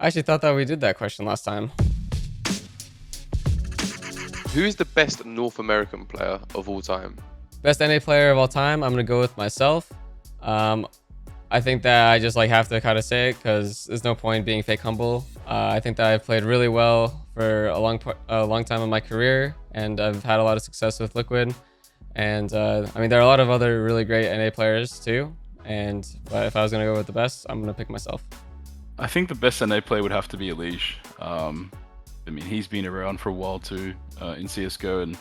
I actually thought that we did that question last time. Who is the best North American player of all time? Best NA player of all time, I'm gonna go with myself. I think that I just like have to kind of say it because there's no point being fake humble. I think that I've played really well for a long time in my career, and I've had a lot of success with Liquid. And I mean, there are a lot of other really great NA players too. But if I was gonna go with the best, I'm gonna pick myself. I think the best NA player would have to be EliGE. I mean, he's been around for a while too in CSGO, and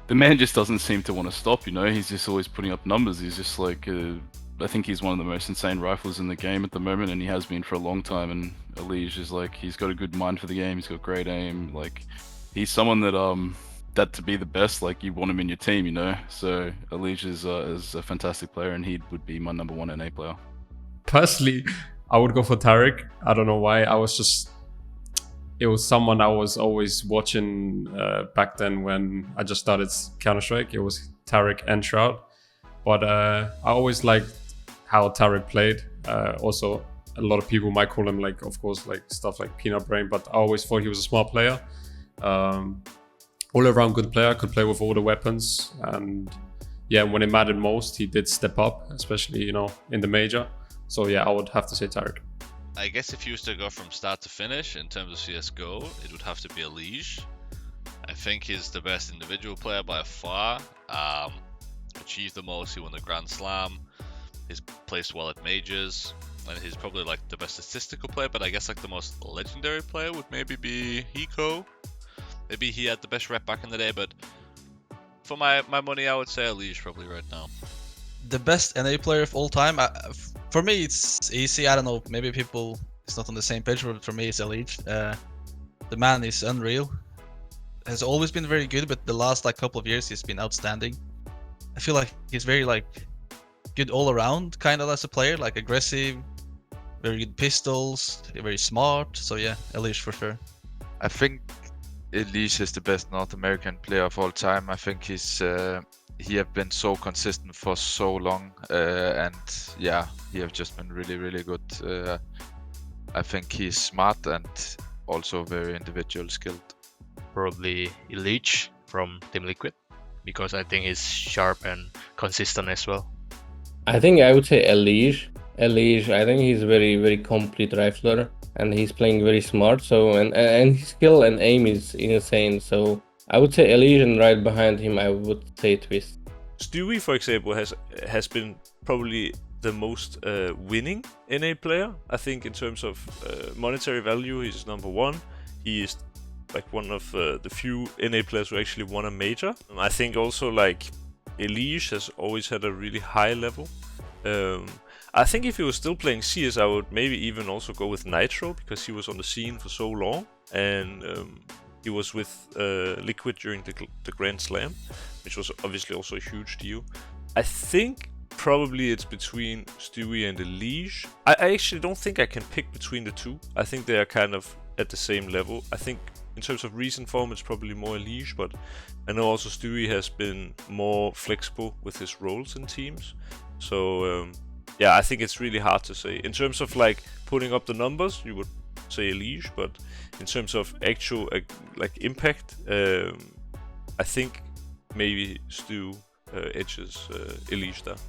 the man just doesn't seem to want to stop, you know? He's just always putting up numbers. He's just like, I think he's one of the most insane riflers in the game at the moment, and he has been for a long time. And EliGE is like, he's got a good mind for the game, he's got great aim. Like, he's someone that to be the best, like, you want him in your team, you know? So EliGE is a fantastic player, and he would be my #1 NA player. Personally, I would go for Tariq. I don't know why. It was someone I was always watching back then when I just started Counter-Strike. It was Tariq and Shroud. But I always liked how Tariq played. Also, a lot of people might call him, like, of course, like stuff like peanut brain, but I always thought he was a smart player. All around good player, could play with all the weapons. And yeah, when it mattered most, he did step up, especially, you know, in the major. So yeah, I would have to say Tariq. I guess if you used to go from start to finish in terms of CSGO, it would have to be EliGE. I think he's the best individual player by far. Achieved the most, he won the Grand Slam. He's placed well at majors, and he's probably like the best statistical player, but I guess like the most legendary player would maybe be Hiko. Maybe he had the best rep back in the day, but for my money, I would say EliGE probably right now. The best NA player of all time, for me it's easy. I don't know, maybe people it's not on the same page, but for me it's EliGE. The man is unreal. Has always been very good, but the last like couple of years he's been outstanding. I feel like he's very like good all around kind of as a player, like aggressive, very good pistols, very smart. So yeah, EliGE for sure. I think EliGE is the best North American player of all time. I think he have been so consistent for so long, and yeah, he have just been really good. I think he's smart and also very individual skilled. Probably EliGE from Team Liquid, because I think he's sharp and consistent as well. I think I would say EliGE. EliGE, I think he's very complete rifler, and he's playing very smart. So and his skill and aim is insane. So I would say EliGE, and right behind him I would say Twist. Stewie, for example, has been probably the most winning NA player. I think in terms of monetary value, he's #1. He is like one of the few NA players who actually won a major. I think also like EliGE has always had a really high level. I think if he was still playing CS, I would maybe even also go with Nitro, because he was on the scene for so long, and he was with Liquid during the Grand Slam, which was obviously also a huge deal. I think probably it's between Stewie and EliGE. I actually don't think I can pick between the two. I think they are kind of at the same level. I think in terms of recent form, it's probably more EliGE, but I know also Stewie has been more flexible with his roles in teams. So yeah, I think it's really hard to say. In terms of like putting up the numbers, you would say EliGE, but in terms of actual like impact, I think maybe Stu edges EliGE there.